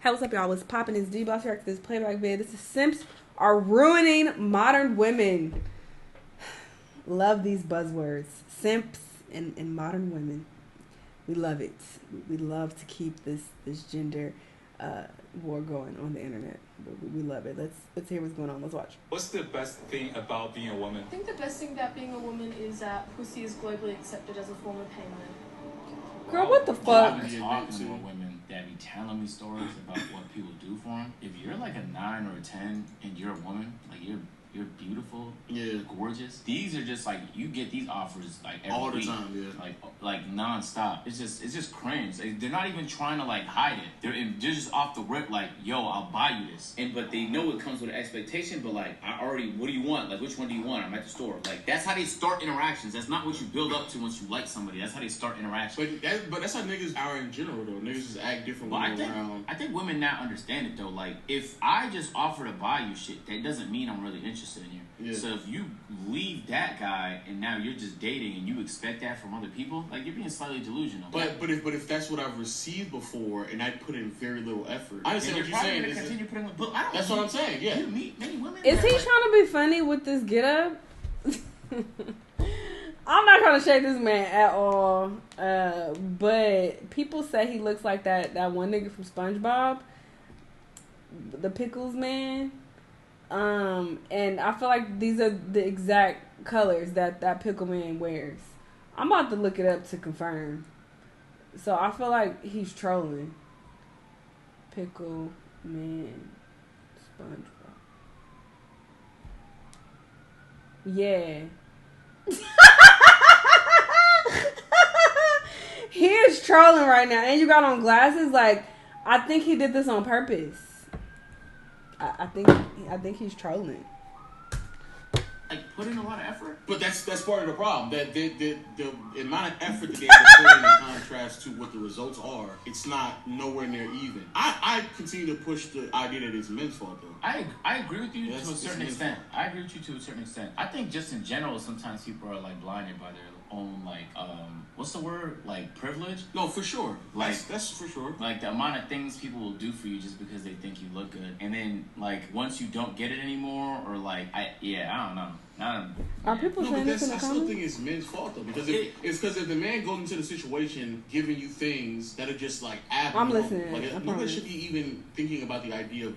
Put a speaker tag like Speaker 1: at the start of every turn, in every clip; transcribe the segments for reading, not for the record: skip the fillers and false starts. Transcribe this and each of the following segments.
Speaker 1: Hey, what's up, y'all? What's poppin'? It's D-Boss here. This Playback vid. This is Simps are ruining modern women. Love these buzzwords. Simps and modern women. We love it. We love to keep this gender war going on the internet. We love it. Let's hear what's going on. Let's watch.
Speaker 2: What's the best thing about being a woman?
Speaker 3: I think the best thing about being a woman is that pussy is globally accepted as a form of payment.
Speaker 1: Girl, what the fuck?
Speaker 4: I've been talking to women that be telling me stories about what people do for them. If you're like a 9 or a 10 and you're a woman, like you're beautiful, you're gorgeous. These are just like, you get these offers like every
Speaker 5: all the
Speaker 4: week,
Speaker 5: time,
Speaker 4: like nonstop. It's just cringe. They're not even trying to like hide it. They're just off the rip like, yo, I'll buy you this. But they know it comes with an expectation. But like, what do you want? Like, which one do you want? I'm at the store. Like, that's how they start interactions. That's not what you build up to once you like somebody. That's how they start interactions.
Speaker 5: But that's how niggas are in general though. Niggas just act different when they're around.
Speaker 4: I think women now understand it though. Like, if I just offer to buy you shit, that doesn't mean I'm really interested in you. Yeah. So if you leave that guy and now you're just dating and you expect that from other people, like, you're being slightly delusional.
Speaker 5: But if that's what I've received before and I put in very little effort, I understand what you're saying.
Speaker 4: Continue putting, but I don't.
Speaker 5: That's what I'm saying. Yeah.
Speaker 4: You meet many women.
Speaker 1: Is he trying to be funny with this get up? I'm not trying to shake this man at all. But people say he looks like that one nigga from SpongeBob, the Pickles man. And I feel like these are the exact colors that Pickle Man wears. I'm about to look it up to confirm. So I feel like he's trolling. Pickle Man, SpongeBob. Yeah. He is trolling right now. And you got on glasses. Like, I think he did this on purpose. I think he's trolling.
Speaker 4: Like, put in a lot of effort.
Speaker 5: But that's part of the problem. That the amount of effort that they have to put in contrast to what the results are, it's not nowhere near even. I continue to push the idea that it's men's fault though.
Speaker 4: I agree with you to a certain extent. I agree with you to a certain extent. I think just in general, sometimes people are like blinded by their own like what's the word, like privilege.
Speaker 5: No, for sure.
Speaker 4: Like
Speaker 5: that's for sure.
Speaker 4: Like the amount of things people will do for you just because they think you look good, and then like once you don't get it anymore, or like I don't know.
Speaker 1: Are people saying this in the
Speaker 5: I still think it's men's fault though, because if the man goes into the situation giving you things that are just like abnormal,
Speaker 1: I'm listening.
Speaker 5: Like nobody should be even thinking about the idea of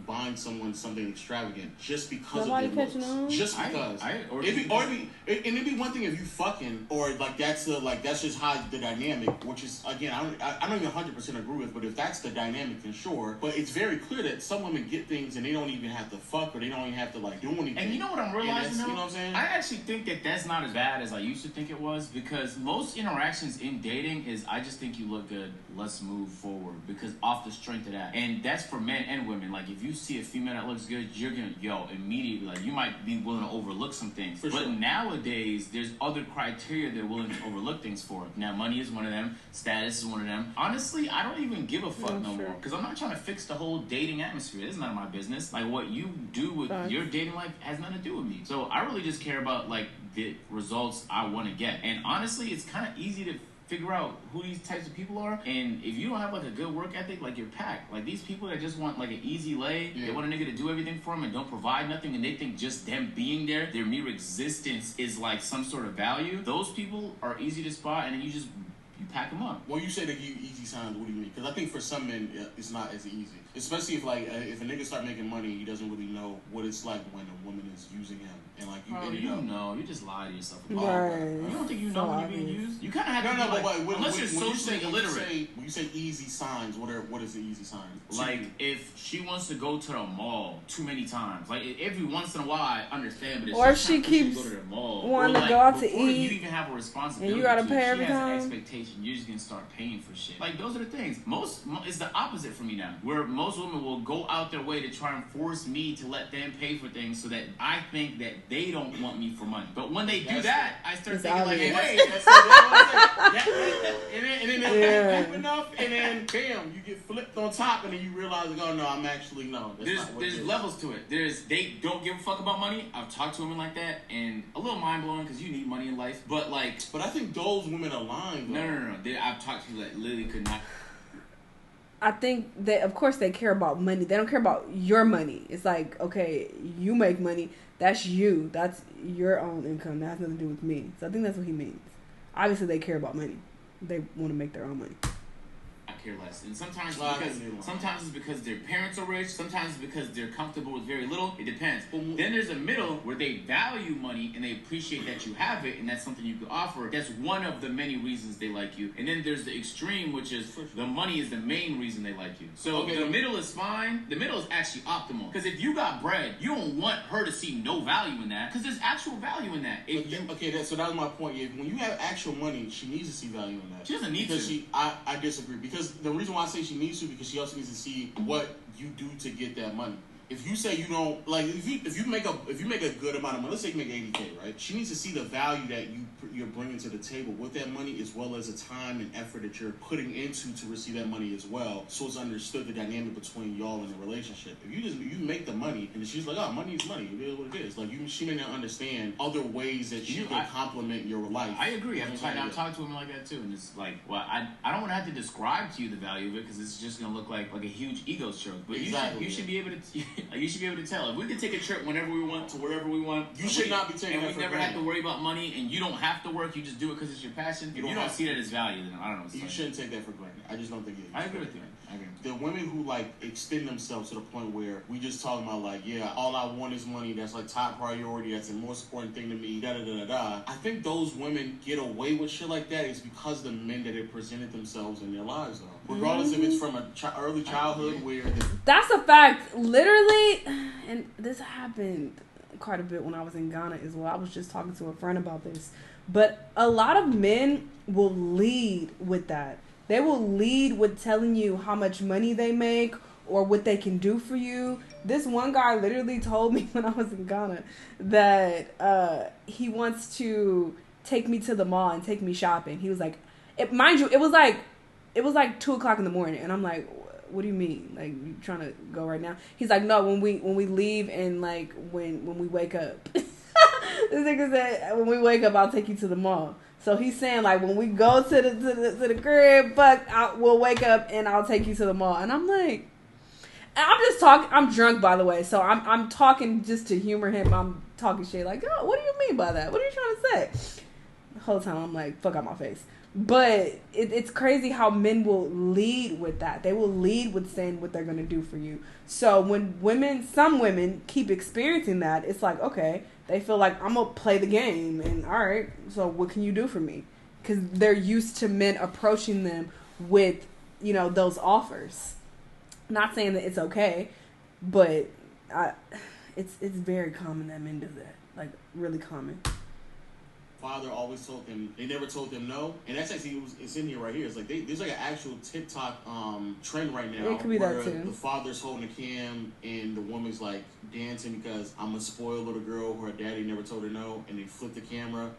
Speaker 5: buying someone something extravagant just because
Speaker 1: Nobody
Speaker 5: of their
Speaker 1: catching
Speaker 5: looks.
Speaker 1: on?
Speaker 5: Just because. It'd be one thing if you fucking, or like that's just how the dynamic, which is again I don't even 100% agree with, but if that's the dynamic, then sure. But it's very clear that some women get things and they don't even have to fuck, or they don't even have to like do anything.
Speaker 4: And you know what I'm realizing?
Speaker 5: You know what I'm saying?
Speaker 4: I actually think that that's not as bad as I used to think it was, because most interactions in dating is, I just think you look good, let's move forward, because off the strength of that. And that's for men and women. Like, if you see a female that looks good, you're gonna, immediately, like, you might be willing to overlook some things. But nowadays, there's other criteria they're willing to overlook things for. Now, money is one of them, status is one of them. Honestly, I don't even give a fuck no more, because I'm not trying to fix the whole dating atmosphere. It's none of my business. Like, what you do with your dating life has nothing to do with me. So I really just care about like the results I want to get. And honestly, it's kind of easy to figure out who these types of people are. And if you don't have like a good work ethic, like, you're packed. Like, these people that just want like an easy lay, they want a nigga to do everything for them and don't provide nothing, and they think just them being there, their mere existence is like some sort of value. Those people are easy to spot, and then you pack them up.
Speaker 5: When you say that you easy signs, what do you mean? Because I think for some men, it's not as easy. Especially if a nigga start making money, he doesn't really know what it's like when a woman is using him. And like,
Speaker 4: you just lie to yourself. You don't think you know when you're being used? You kind of have to unless you're socially illiterate.
Speaker 5: When you say easy signs, what is the easy sign?
Speaker 4: Like, if she wants to go to the mall too many times, like every once in a while, I understand, but
Speaker 1: or if she keeps
Speaker 4: go to the mall,
Speaker 1: wanting to go out to eat,
Speaker 4: you even have a responsibility,
Speaker 1: and you gotta pay every
Speaker 4: time. She
Speaker 1: time.
Speaker 4: has an expectation. You're just gonna start paying for shit. Like, those are the things. It's the opposite for me now, where most women will go out their way to try and force me to let them pay for things, so that I think that they don't want me for money. But when they do that, I start thinking like, wait, and then they enough, and then bam, you get flipped on top, and then you realize, like, oh no, I'm actually no. There's levels to it. They don't give a fuck about money. I've talked to women like that, and a little mind blowing, because you need money in life. But I
Speaker 5: think those women are lying.
Speaker 4: No. I've talked to people that literally could not.
Speaker 1: I think that, of course, they care about money. They don't care about your money. It's like, okay, you make money. That's you. That's your own income. That has nothing to do with me. So I think that's what he means. Obviously, they care about money. They want to make their own money.
Speaker 4: I care less. And sometimes it's because their parents are rich. Sometimes it's because they're comfortable with very little. It depends. Then there's a middle where they value money and they appreciate that you have it and that's something you can offer. That's one of the many reasons they like you. And then there's the extreme, which is the money is the main reason they like you. So the middle is fine. The middle is actually optimal. Because if you got bread, you don't want her to see no value in that because there's actual value in that.
Speaker 5: So that was my point. When you have actual money, she needs to see value in that.
Speaker 4: She doesn't need to.
Speaker 5: I disagree. Because the reason why I say she needs to, because she also needs to see what you do to get that money. If you say you don't like, if you make a good amount of money, let's say you make $80K, right? She needs to see the value that you're bringing to the table with that money, as well as the time and effort that you're putting into to receive that money as well. So it's understood the dynamic between y'all in the relationship. If you make the money and she's like, oh, money is money, it is what it is. Like she may not understand other ways that she can complement your life.
Speaker 4: I agree. I'm talking to women like that too, and it's like, well, I don't want to have to describe to you the value of it because it's just gonna look like a huge ego stroke. But you should be able to. You should be able to tell. If we could take a trip whenever we want to wherever we want,
Speaker 5: you should not be taking.
Speaker 4: And we never have to worry about money, and you don't have to work. You just do it because it's your passion. If you don't see that as value, then I don't know.
Speaker 5: You shouldn't take that for granted. I just don't think it is.
Speaker 4: I agree with you.
Speaker 5: The women who like extend themselves to the point where we just talking about like, yeah, all I want is money. That's like top priority. That's the most important thing to me. Da da da da da. I think those women get away with shit like that is because the men that have presented themselves in their lives, though. Regardless if it's from a early childhood where
Speaker 1: that's a fact. Literally, and this happened quite a bit when I was in Ghana as well. I was just talking to a friend about this, but a lot of men will lead with that. They will lead with telling you how much money they make or what they can do for you. This one guy literally told me when I was in Ghana that he wants to take me to the mall and take me shopping. He was like, mind you, it was like 2:00 in the morning, and I'm like, what do you mean? Like, you trying to go right now? He's like, no, when we leave and like when we wake up. This nigga said, when we wake up, I'll take you to the mall. So he's saying like when we go to the crib, we'll wake up and I'll take you to the mall. And I'm like, I'm just talking. I'm drunk, by the way, so I'm talking just to humor him. I'm talking shit like, oh, what do you mean by that? What are you trying to say? The whole time I'm like, fuck out my face. But it's crazy how men will lead with that. They will lead with saying what they're going to do for you. So when some women keep experiencing that, it's like, okay, they feel like I'm going to play the game. And all right, so what can you do for me? Because they're used to men approaching them with, those offers. Not saying that it's okay, but it's very common that men do that. Like, really common.
Speaker 5: Father always told them, they never told them no, and that's actually it's in here right here. It's like there's like an actual TikTok trend right now.
Speaker 1: It could be
Speaker 5: where
Speaker 1: that too.
Speaker 5: The father's holding a cam and the woman's like dancing because I'm a spoiled little girl who her daddy never told her no, and they flip the camera.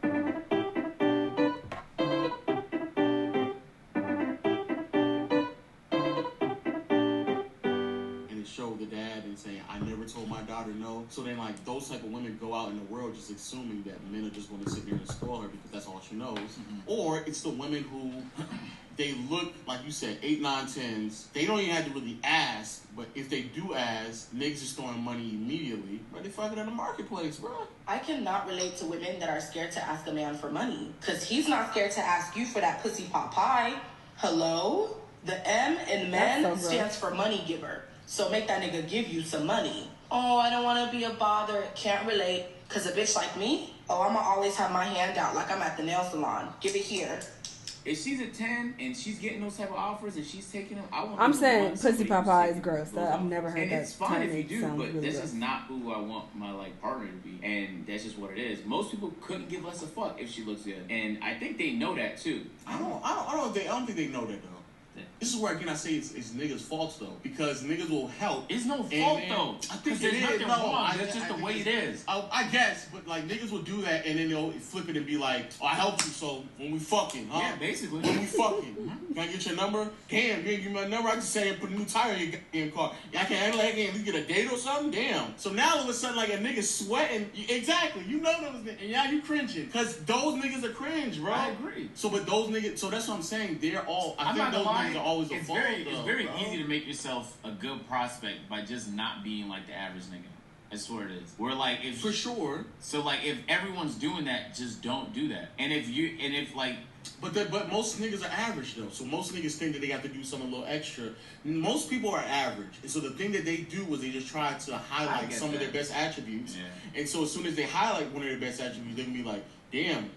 Speaker 5: Show the dad and saying, I never told my daughter no. So then like those type of women go out in the world just assuming that men are just going to sit there and spoil her because that's all she knows. Mm-hmm. Or it's the women who they look, like you said, 8, 9, 10s. They don't even have to really ask, but if they do ask, niggas is throwing money immediately. But they fucking in the marketplace, bro.
Speaker 6: I cannot relate to women that are scared to ask a man for money. Because he's not scared to ask you for that pussy pot pie. Hello? The M in men stands for money giver. So make that nigga give you some money. Oh, I don't want to be a bother. Can't relate. Because a bitch like me, I'm going to always have my hand out like I'm at the nail salon. Give it here.
Speaker 4: If she's a 10 and she's getting those type of offers and she's taking them,
Speaker 1: I'm saying pussy papa is gross. I've never heard
Speaker 4: and
Speaker 1: that.
Speaker 4: It's fine if you do, but
Speaker 1: really
Speaker 4: this
Speaker 1: gross.
Speaker 4: is not who I want my partner to be, and that's just what it is. Most people couldn't give less a fuck if she looks good, and I think they know that too.
Speaker 5: I don't think they know that though. This is where again I say it's niggas' faults though, because niggas will help.
Speaker 4: It's no fault though.
Speaker 5: I think
Speaker 4: there's nothing wrong. That's just the way it is.
Speaker 5: I guess, but like niggas will do that and then they'll flip it and be like, "Oh, I helped you, so when we fucking, huh?
Speaker 4: Yeah, basically.
Speaker 5: When we fucking, can I get your number? Damn, you ain't give me my number. I just say put a new tire in your damn car. I can't handle that. Can't get a date or something. Damn. So now all of a sudden, like a nigga sweating. Exactly. You know those niggas, and now you cringing because those niggas are cringe, bro.
Speaker 4: I agree.
Speaker 5: So, but those niggas. So that's what I'm saying. They're all. I think those niggas are always a
Speaker 4: it's
Speaker 5: fault.
Speaker 4: It's very easy to make yourself a good prospect by just not being like the average nigga. I swear it is. Where like if
Speaker 5: for sure.
Speaker 4: So like if everyone's doing that, just don't do that. And if like.
Speaker 5: But most niggas are average though, so most niggas think that they have to do something a little extra. Most people are average, and so the thing that they do is they just try to highlight some of their best attributes. Yeah. And so as soon as they highlight one of their best attributes, they can be like, "Damn,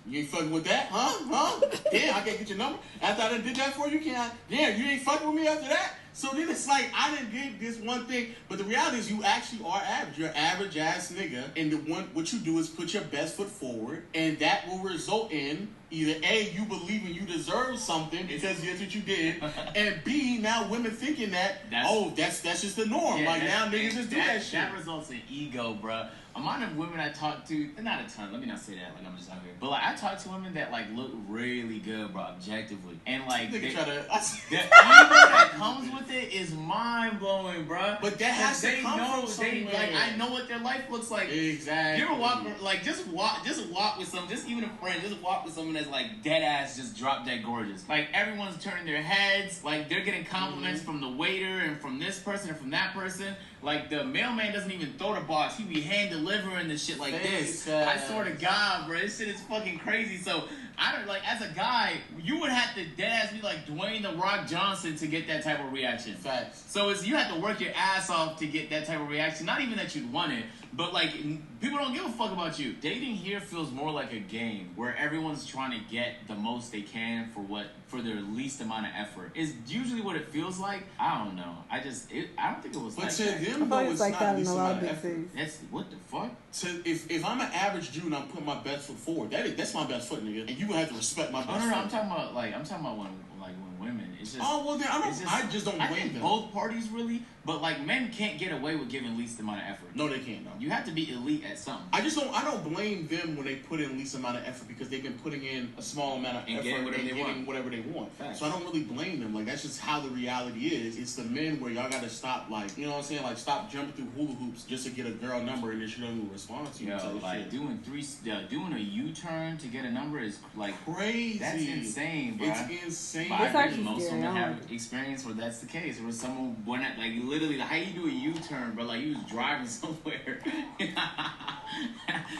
Speaker 5: you ain't fucking with that, huh? Damn, I can't get your number. After I done did that for you, damn, you ain't fucking with me after that." So then it's like, I didn't get this one thing, but the reality is you actually are average. You're an average ass nigga, and what you do is put your best foot forward, and that will result in either A, you believing you deserve something because that's what you did, and B, now women thinking that's just the norm. Yeah, like now niggas just do that shit.
Speaker 4: That results in ego, bruh. Amount of women I talk to, not a ton. Let me not say that like I'm just out here, but like I talk to women that like look really good, bro, objectively, and like the ego that comes with it is mind blowing, bro.
Speaker 5: But that has to come from somewhere.
Speaker 4: Like I know what their life looks like.
Speaker 5: Exactly.
Speaker 4: You ever walk like just walk with some, just even a friend, just walk with someone that's like dead ass, just drop dead gorgeous. Like everyone's turning their heads, like they're getting compliments from the waiter and from this person and from that person. Like the mailman doesn't even throw the box; he be hand delivering the shit like this. I swear to God, bro, this shit is fucking crazy. So I don't like as a guy, you would have to dead ass be like Dwayne the Rock Johnson to get that type of reaction.
Speaker 5: Facts.
Speaker 4: So you have to work your ass off to get that type of reaction. Not even that you'd want it, but like people don't give a fuck about you. Dating here feels more like a game where everyone's trying to get the most they can for their least amount of effort. Is usually what it feels like. I don't know. I don't think it was.
Speaker 5: But
Speaker 4: like
Speaker 5: to
Speaker 4: that.
Speaker 5: them though, it's
Speaker 1: like
Speaker 5: not
Speaker 1: that
Speaker 5: least
Speaker 1: in a lot
Speaker 5: amount
Speaker 1: of
Speaker 5: of
Speaker 1: big
Speaker 5: effort.
Speaker 1: cities.
Speaker 4: That's what the fuck.
Speaker 5: If I'm an average Jew and I'm putting my best foot forward, that's my best foot, nigga. And you gonna have to respect my best foot.
Speaker 4: No. I'm talking about when women. It's just.
Speaker 5: Oh well, then I just don't blame them.
Speaker 4: Both parties really, but like men can't get away with giving least amount of effort.
Speaker 5: No, they can't. No.
Speaker 4: You have to be elite at something.
Speaker 5: I don't blame them when they put in least amount of effort because they've been putting in a small amount of effort
Speaker 4: getting
Speaker 5: whatever they want.
Speaker 4: Facts.
Speaker 5: So I don't really blame them. Like that's just how the reality is. It's the men where y'all gotta stop, like, you know what I'm saying, like stop jumping through hula hoops just to get a girl number and then she don't even respond to you.
Speaker 4: Yo, like doing a U-turn to get a number is like
Speaker 5: crazy.
Speaker 4: That's insane, bro.
Speaker 5: It's insane.
Speaker 4: But
Speaker 1: it's actually
Speaker 4: most
Speaker 1: scary.
Speaker 4: women have experience where that's the case. Where someone went at, like literally, how you do a U-turn, bro? Like you was driving somewhere.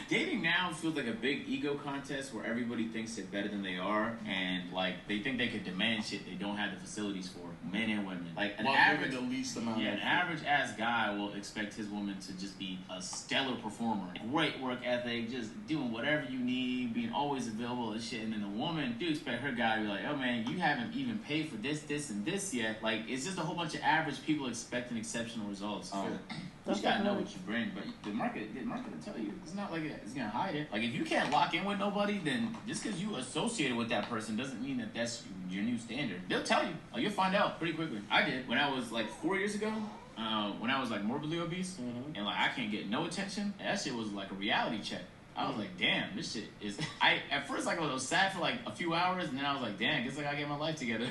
Speaker 4: Dating now feels like a big ego contest where everybody thinks they're better than they are, and like they think they could demand shit they don't have the facilities for, men and women. Like an average,
Speaker 5: the least amount.
Speaker 4: An average ass guy will expect his woman to just be a stellar performer, great work ethic, just doing whatever you need, being always available and shit. And then the woman do expect her guy to be like, oh man, you haven't even paid for this, and this yet. Like it's just a whole bunch of average people expecting exceptional results. You just gotta know what you bring, but the market will tell you. It's not like it's gonna hide it. Like if you can't lock in with nobody, then just because you associated with that person doesn't mean that that's your new standard. They'll tell you. Like you'll find out pretty quickly. I did when I was like 4 years ago. When I was like morbidly obese and like I can't get no attention. That shit was like a reality check. I was like, damn, this shit is. At first like I was sad for like a few hours, and then I was like, damn, guess I gotta get my life together,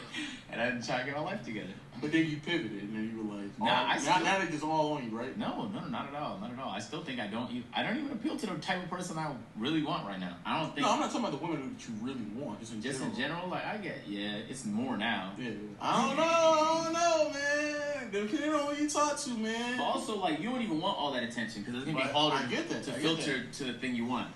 Speaker 4: and I didn't try to get my life together.
Speaker 5: But then you pivoted, and then you were like, now they just all on you, right?
Speaker 4: No, not at all. I still think I don't even appeal to the type of person I really want right now. I don't think.
Speaker 5: No, I'm not talking about the women that you really want. Just in general,
Speaker 4: like I get, it's more now.
Speaker 5: Yeah. I don't know, man. Depending on who you talk to, man.
Speaker 4: But also, like, you don't even want all that attention because it's gonna be harder to filter to the thing you want.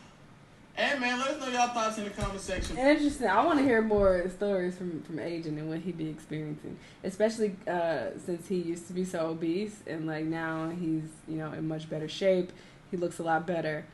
Speaker 5: Hey man, let us know y'all thoughts in the comment section.
Speaker 1: Interesting. I want to hear more stories from Agent and what he be experiencing, especially since he used to be so obese and like now he's in much better shape. He looks a lot better.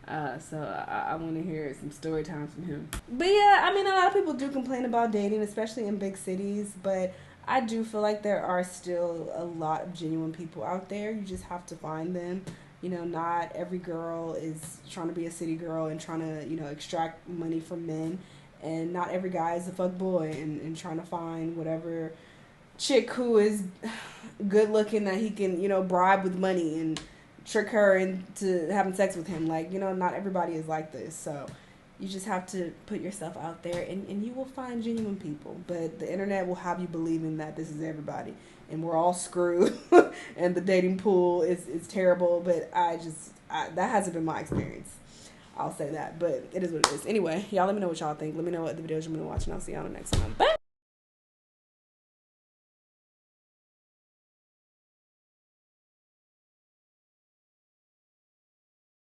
Speaker 1: So I want to hear some story times from him. But yeah, I mean, a lot of people do complain about dating, especially in big cities. But I do feel like there are still a lot of genuine people out there. You just have to find them. Not every girl is trying to be a city girl and trying to, extract money from men. And not every guy is a fuck boy and trying to find whatever chick who is good looking that he can, bribe with money and trick her into having sex with him. Like, not everybody is like this. So you just have to put yourself out there and you will find genuine people. But the internet will have you believing that this is everybody. And we're all screwed, and the dating pool is terrible. But that hasn't been my experience. I'll say that, but it is what it is. Anyway, y'all let me know what y'all think. Let me know what the videos you want to watch, and I'll see y'all on the next one. Bye.